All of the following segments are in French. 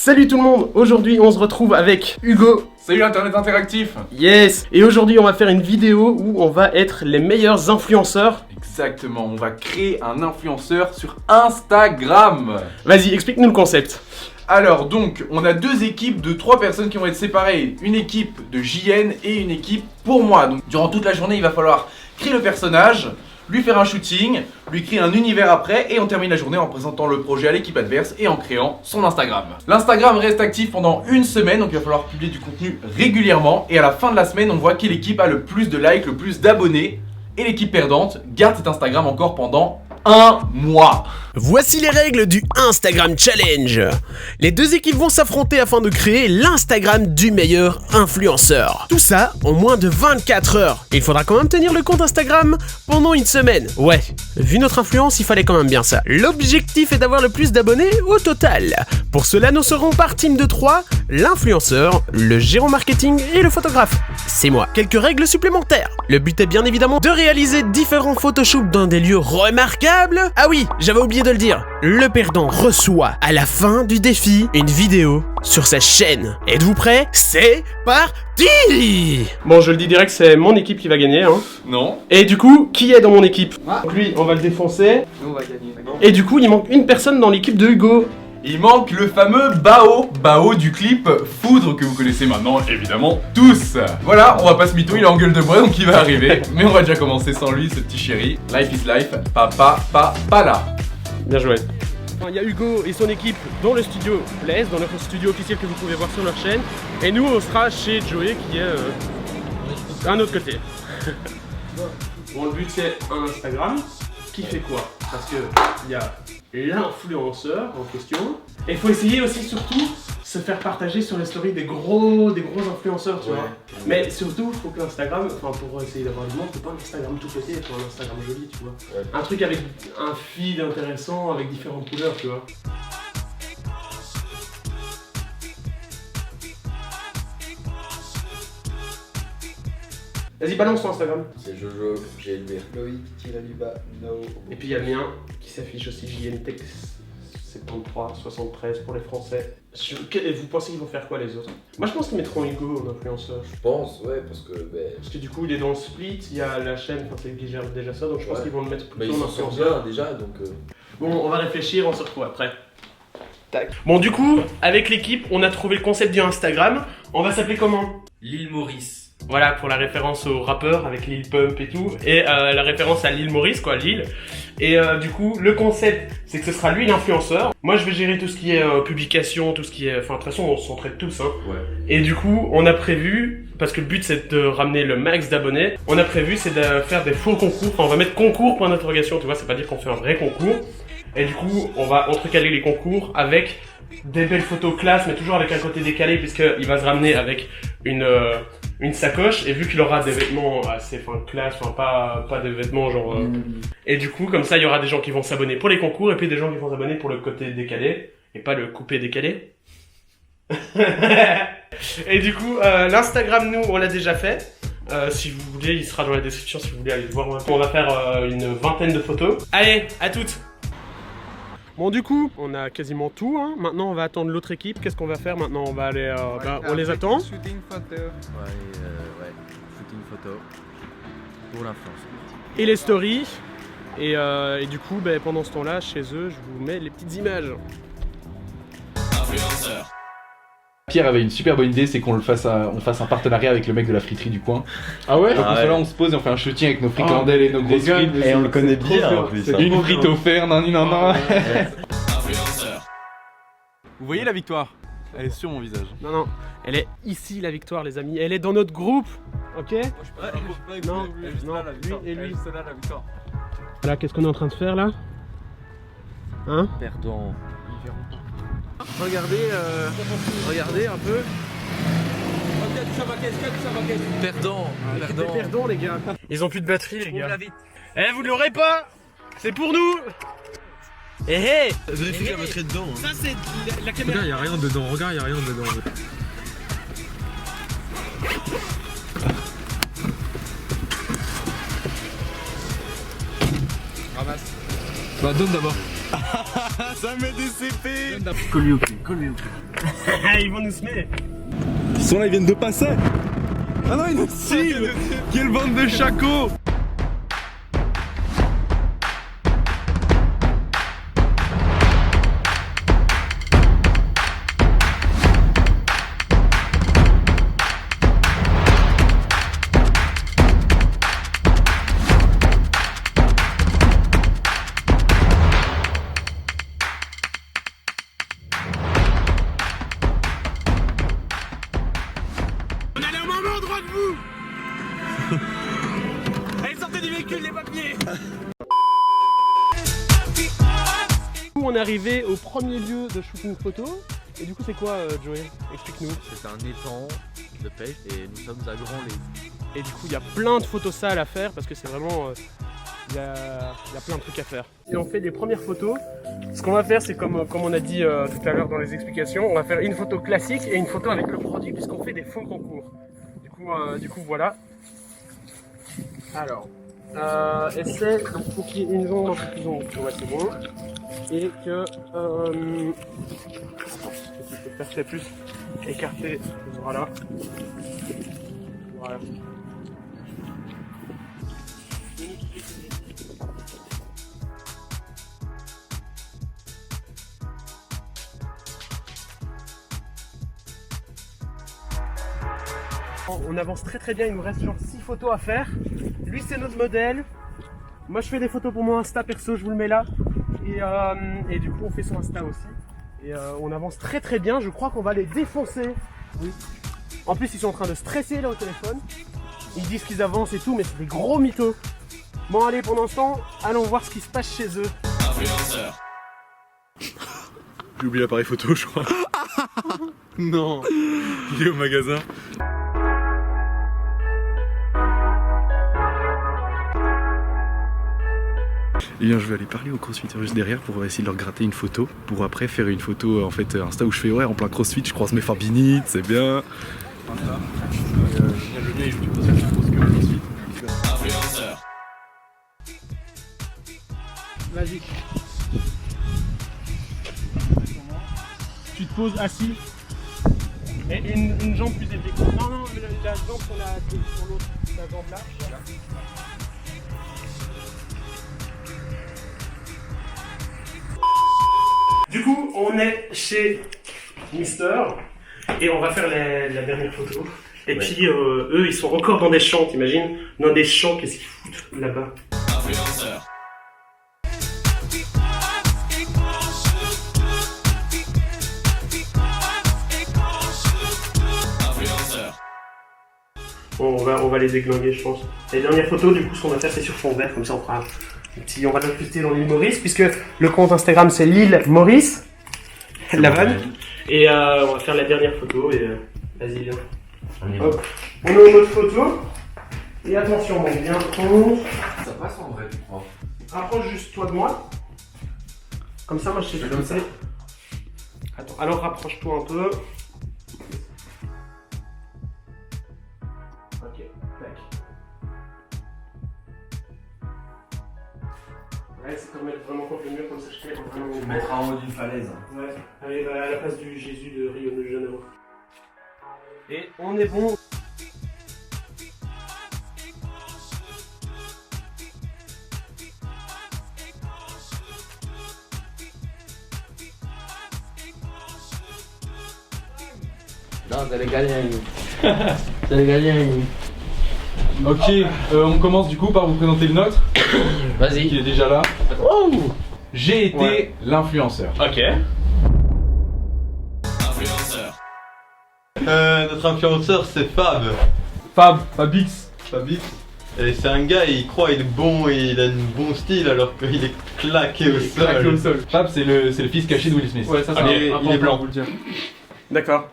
Salut tout le monde, aujourd'hui on se retrouve avec Hugo. Salut Internet Interactif. Yes. Et aujourd'hui on va faire une vidéo où on va être les meilleurs influenceurs. Exactement, on va créer un influenceur sur Instagram. Vas-y, explique-nous le concept. Alors donc, on a deux équipes de 3 personnes qui vont être séparées. Une équipe de JN et une équipe pour moi. Donc durant toute la journée, il va falloir créer le personnage, lui faire un shooting, lui créer un univers après et on termine la journée en présentant le projet à l'équipe adverse et en créant son Instagram. L'Instagram reste actif pendant une semaine, donc il va falloir publier du contenu régulièrement et à la fin de la semaine, on voit quelle équipe a le plus de likes, le plus d'abonnés et l'équipe perdante garde cet Instagram encore pendant un mois. Voici les règles du Instagram Challenge. Les deux équipes vont s'affronter afin de créer l'Instagram du meilleur influenceur. Tout ça en moins de 24 heures. Il faudra quand même tenir le compte Instagram pendant une semaine. Ouais, vu notre influence, il fallait quand même bien ça. L'objectif est d'avoir le plus d'abonnés au total. Pour cela, nous serons par team de 3, l'influenceur, le gérant marketing et le photographe. C'est moi. Quelques règles supplémentaires. Le but est bien évidemment de réaliser différents photoshoots dans des lieux remarquables. Ah oui, j'avais oublié de le dire. Le perdant reçoit à la fin du défi une vidéo sur sa chaîne. Êtes-vous prêts? C'est parti! Bon, je le dis direct, c'est mon équipe qui va gagner. Non. Et du coup, qui est dans mon équipe? Donc lui, on va le défoncer. Nous on va gagner. Et du coup, il manque une personne dans l'équipe de Hugo. Il manque le fameux Bao du clip Foudre que vous connaissez maintenant évidemment tous. Voilà, on va pas se mytho, il est en gueule de bois donc il va arriver. Mais on va déjà commencer sans lui, ce petit chéri. Life is life, papa, pas là. Bien joué. Il y a Hugo et son équipe dans le studio Blaise, dans notre studio officiel que vous pouvez voir sur leur chaîne. Et nous, on sera chez Joey qui est d'un autre côté. Bon, le but c'est un Instagram qui fait quoi? Parce que il y a l'influenceur en question. Et il faut essayer aussi surtout se faire partager sur les stories des gros influenceurs, tu vois. Mais surtout, il faut que l'Instagram, enfin pour essayer d'avoir du monde, faut pas un Instagram tout pété, il faut un Instagram joli, tu vois. Ouais. Un truc avec un feed intéressant, avec différentes couleurs, tu vois. Vas-y, balance ton Instagram. C'est Jojo, GLB, Loïc, Tiraliba, No. Et puis il y a le mien qui s'affiche aussi, JNTEX 73, 73 pour les Français. Vous pensez qu'ils vont faire quoi les autres? Moi je pense qu'ils mettront Hugo en influenceur. Je pense, ouais, parce que. Parce que du coup il est dans le split, il y a la chaîne, enfin c'est qui gère déjà ça, donc je pense qu'ils vont le mettre plutôt en ils sont influenceur. bien déjà, donc. Bon, on va réfléchir, on se retrouve après. Tac. Bon, du coup, avec l'équipe, on a trouvé le concept du Instagram. On va s'appeler comment? L'île Maurice. Voilà, pour la référence au rappeur avec Lil Pump et tout. Et la référence à l'île Maurice, quoi, l'île. Et du coup, le concept, c'est que ce sera lui l'influenceur. Moi, je vais gérer tout ce qui est publication, tout ce qui est... Enfin, de toute façon, on s'entraide tous, hein. Ouais. Et du coup, on a prévu, parce que le but, c'est de ramener le max d'abonnés, on a prévu, c'est de faire des faux concours. Enfin, on va mettre concours, point d'interrogation, tu vois, c'est pas dire qu'on fait un vrai concours. Et du coup, on va entrecaler les concours avec des belles photos classe, mais toujours avec un côté décalé, puisqu'il va se ramener avec une sacoche, et vu qu'il aura des vêtements assez classe, pas des vêtements genre... Et du coup, comme ça, il y aura des gens qui vont s'abonner pour les concours, et puis des gens qui vont s'abonner pour le côté décalé, et pas le coupé décalé. Et du coup, l'Instagram, nous, on l'a déjà fait. Si vous voulez, il sera dans la description si vous voulez aller le voir. On va faire une vingtaine de photos. Allez, à toutes! Bon, du coup, on a quasiment tout, hein. Maintenant on va attendre l'autre équipe. Qu'est-ce qu'on va faire maintenant? On va aller, on les attend. Shooting photo. Ouais, shooting photo. Pour l'influence. Et les stories. Et du coup, pendant ce temps-là, chez eux, je vous mets les petites images. Influenceur. Pierre avait une super bonne idée, c'est qu'on fasse un partenariat avec le mec de la friterie du coin. Ah ouais? Donc là on se pose et on fait un shooting avec nos fricandelles et nos grosses frites. Et on le connaît bien en plus. Une frite offerte, non. Influenceur. Vous voyez la victoire? Elle est sur mon visage. Non, elle est ici la victoire, les amis. Elle est dans notre groupe, ok? Non, lui et lui. Voilà, qu'est-ce qu'on est en train de faire là? Hein? Perdant. Regardez un peu. Perdant. Perdons les gars. Ils ont plus de batterie les gars. Eh, vous ne l'aurez pas. C'est pour nous. Eh hey. Vérifiez qu'il y a votre dedans. Ça c'est la caméra. Regarde, y'a rien dedans, regarde, y'a rien dedans. Ramasse. Bah donne d'abord. Ça met des CP. Colle-lui au cul, colle-lui au cul. Ils vont nous semer. Ils sont là, ils viennent de passer. Ah non, ils nous ciblent. Quelle bande de chacos. On allait au moment droit de vous. Allez, sortez du véhicule, les papiers. On est arrivé au premier lieu de shooting photo. Et du coup, c'est quoi, Joey? Explique-nous. C'est un étang de pêche et nous sommes à Grand Lez. Et du coup, il y a plein de photos sales à faire parce que c'est vraiment. Il y a plein de trucs à faire. Et on fait des premières photos. Ce qu'on va faire, c'est comme on a dit tout à l'heure dans les explications, on va faire une photo classique et une photo avec le produit, puisqu'on fait des fonds concours. Du coup, voilà. Alors, essai, donc il faut qu'il y ait une zone un peu plus longue, ouais, c'est bon. Et que. Je peux faire c'est plus écarté, voilà. Voilà. On avance très bien, il nous reste genre 6 photos à faire. Lui c'est notre modèle. Moi je fais des photos pour mon Insta perso, je vous le mets là. Et du coup on fait son Insta aussi. Et on avance très bien, je crois qu'on va les défoncer. Oui. En plus ils sont en train de stresser là au téléphone. Ils disent qu'ils avancent et tout, mais c'est des gros mythos. Bon allez, pour l'instant, allons voir ce qui se passe chez eux. J'ai oublié l'appareil photo, je crois. Non. Il est au magasin. Eh bien, je vais aller parler au crossfitter juste derrière pour essayer de leur gratter une photo. Pour après faire une photo en fait Insta où je fais ouais, en plein crossfit, je croise mes farbinites, c'est bien. Insta. Je viens, je te pose quelque chose que le crossfit. Vas-y. Tu te poses assis. Et une jambe plus élevée. Non, la jambe sur l'autre. La jambe là. Voilà. Du coup, on est chez Mister et on va faire la dernière photo. Et puis, eux, ils sont encore dans des champs, t'imagines? Dans des champs, qu'est-ce qu'ils foutent là-bas? Bon, on va les églinguer, je pense. Les dernières photos, du coup, ce qu'on va faire, c'est sur fond vert, comme ça, on fera un petit, on va l'incruster dans l'île Maurice, puisque le compte Instagram, c'est l'île Maurice, la vanne. Et on va faire la dernière photo, et vas-y, viens. Hop. On est en mode photo. Et attention, on bien compte. Ça passe en vrai, tu crois? Rapproche juste toi de moi. Comme ça, moi, je sais ce que c'est. Attends, alors rapproche-toi un peu. Ok, tac. Ouais, c'est comme mettre vraiment contre le mur, comme ça je fais vraiment. Je vais mettre en haut d'une falaise. Ouais, allez, à la place du Jésus de Rio de Janeiro. Et on est bon. Non, t'allais gagner. T'allais gagner. Ok, on commence du coup par vous présenter le nôtre. Vas-y. Qui est déjà là. J'ai été l'influenceur. Ok. Notre influenceur c'est Fab. Fabix. Et c'est un gars, il croit il est bon et il a un bon style alors qu'il est claqué au sol. Fab, c'est le fils caché de Will Smith. Ouais, ça, il est blanc. D'accord.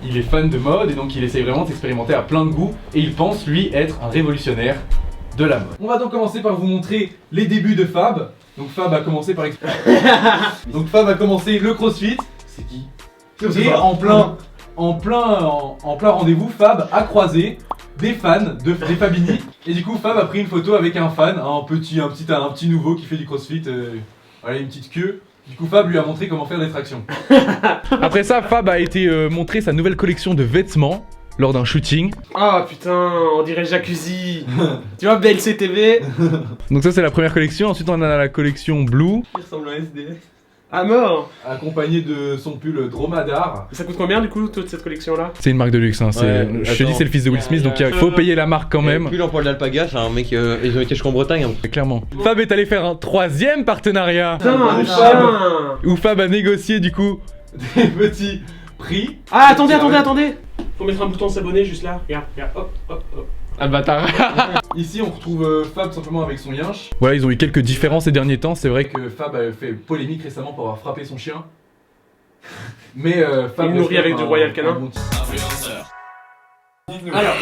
Il est fan de mode et donc il essaye vraiment d'expérimenter à plein de goûts et il pense lui être un révolutionnaire de la mode. On va donc commencer par vous montrer les débuts de Fab. Donc Fab a commencé par donc Fab a commencé le CrossFit. C'est qui? Et en plein rendez-vous, Fab a croisé des fans des Fabini et du coup Fab a pris une photo avec un fan, un petit nouveau qui fait du CrossFit. Allez, une petite queue. Du coup, Fab lui a montré comment faire des tractions. Après ça, Fab a été montrer sa nouvelle collection de vêtements lors d'un shooting. Ah putain, on dirait Jacuzzi. Tu vois, BLC-TV. Donc ça c'est la première collection, ensuite on a la collection Blue. Il ressemble à un SD. À mort. Accompagné de son pull dromadaire. Ça coûte combien du coup toute cette collection là? C'est une marque de luxe, hein. Je te dis c'est le fils de Will Smith, donc il faut payer la marque quand même. Puis l'emploi de l'alpaga, c'est un mec, ils ont été jusqu'en Bretagne. Hein. Clairement. Fab est allé faire un troisième partenariat. Putain, un chien. Où Fab a négocié du coup. Des petits prix. Ah attendez. Faut mettre un bouton s'abonner juste là. Regarde, hop. Ah le bâtard. Ici, on retrouve Fab simplement avec son yinche. Voilà, ils ont eu quelques différences ces derniers temps, c'est vrai que. Que Fab a fait polémique récemment pour avoir frappé son chien. Mais Fab. Il nourrit avec du Royal Canin. Alors,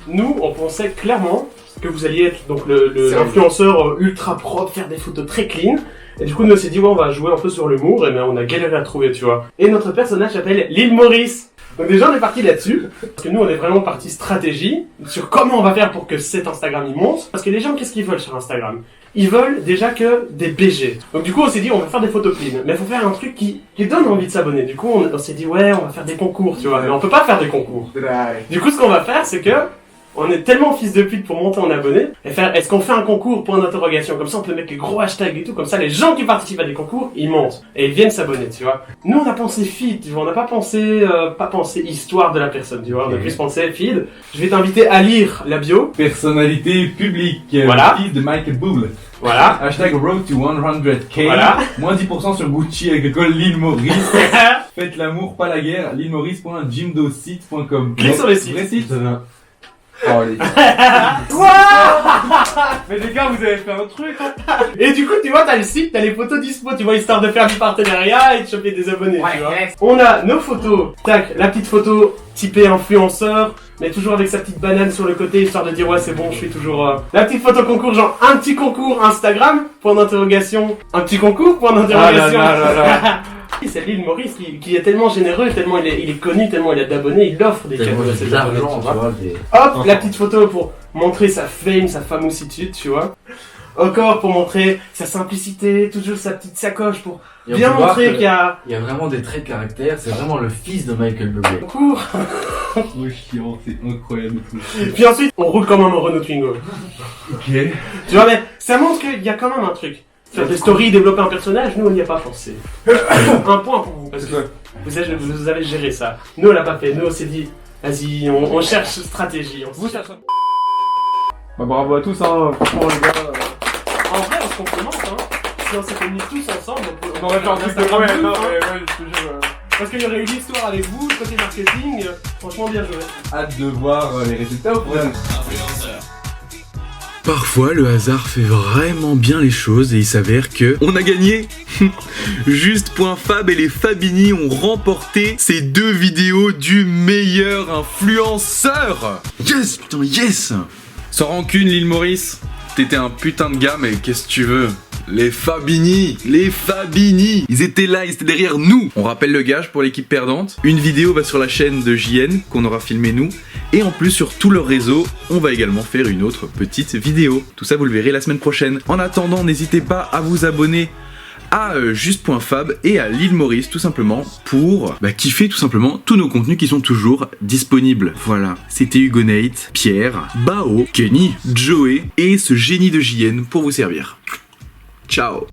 nous on pensait clairement que vous alliez être donc l'influenceur ultra propre, faire des photos très clean. Et du coup, nous on s'est dit, ouais, on va jouer un peu sur l'humour, et ben on a galéré à trouver, tu vois. Et notre personnage s'appelle Lil Maurice. Donc déjà on est parti là-dessus, parce que nous on est vraiment parti stratégie, sur comment on va faire pour que cet Instagram il monte. Parce que les gens, qu'est-ce qu'ils veulent sur Instagram? Ils veulent déjà que des BG. Donc du coup on s'est dit on va faire des photos clean, mais il faut faire un truc qui donne envie de s'abonner. Du coup on s'est dit ouais on va faire des concours, tu vois, mais on peut pas faire des concours. Du coup ce qu'on va faire c'est que on est tellement fils de pute pour monter en abonnés et faire est-ce qu'on fait un concours point d'interrogation, comme ça on peut mettre les gros hashtags et tout, comme ça les gens qui participent à des concours ils montent et ils viennent s'abonner, tu vois. Nous on a pensé feed, tu vois, on n'a pas pensé histoire de la personne, tu vois, on a plus pensé feed. Je vais t'inviter à lire la bio. Personnalité publique. Voilà. Fils de Michael Bublé. Voilà. Hashtag road to 100k. Voilà. Moins 10% sur Gucci avec le code Lil Maurice. Faites l'amour, pas la guerre. lilmaurice.jimdosite.com. Clique sur le site. Vrai site. Oh, les... Quoi? Mais les gars, vous avez fait un truc, hein. Et du coup, tu vois, t'as le site, t'as les photos dispo, tu vois, histoire de faire du partenariat et de choper des abonnés, tu vois. On a nos photos, tac, la petite photo typée influenceur, mais toujours avec sa petite banane sur le côté, histoire de dire, ouais, c'est bon, je suis toujours... La petite photo concours, genre, un petit concours Instagram, point d'interrogation. Un petit concours, point d'interrogation. C'est Lil Maurice qui est tellement généreux, tellement il est connu, tellement il a d'abonnés, il offre des cadeaux à ses abonnés, tu vois. Hop, la petite photo pour montrer sa fame, sa famousitude, tu vois. Encore pour montrer sa simplicité, toujours sa petite sacoche pour bien montrer qu'il y a... Il y a vraiment des traits de caractère, c'est vraiment le fils de Michael Bublé. Concours. Oh chiant, c'est incroyable. Puis ensuite, on roule quand même en Renault Twingo. Ok. Tu vois, mais ça montre qu'il y a quand même un truc. Faire des stories, développer un personnage, nous on n'y a pas pensé. Un point pour vous, parce que vous avez géré ça. Nous on l'a pas fait, nous on s'est dit, vas-y, on cherche stratégie. Vous cherchez. Bah bravo à tous, hein. Franchement, les gars. En vrai, on se complémente, hein. Si on s'était mis tous ensemble, On aurait fait un truc de Instagram ouais, Blue, non, hein. mais ouais, je te jure. Parce qu'il y aurait eu l'histoire avec vous, le côté marketing, franchement bien joué. Hâte de voir les résultats au final. Parfois, le hasard fait vraiment bien les choses et il s'avère que on a gagné. Juste.fab et les Fabini ont remporté ces 2 vidéos du meilleur influenceur. Yes, putain, yes. Sans rancune, Lil Maurice, t'étais un putain de gars, mais qu'est-ce que tu veux? Les Fabini, ils étaient là, ils étaient derrière nous. On rappelle le gage pour l'équipe perdante. Une vidéo va sur la chaîne de JN qu'on aura filmé nous. Et en plus sur tout leur réseau, on va également faire une autre petite vidéo. Tout ça vous le verrez la semaine prochaine. En attendant, n'hésitez pas à vous abonner à Juste.fab et à Lil Maurice tout simplement pour kiffer tout simplement tous nos contenus qui sont toujours disponibles. Voilà, c'était Hugonate, Pierre, Bao, Kenny, Joey et ce génie de JN pour vous servir. Ciao.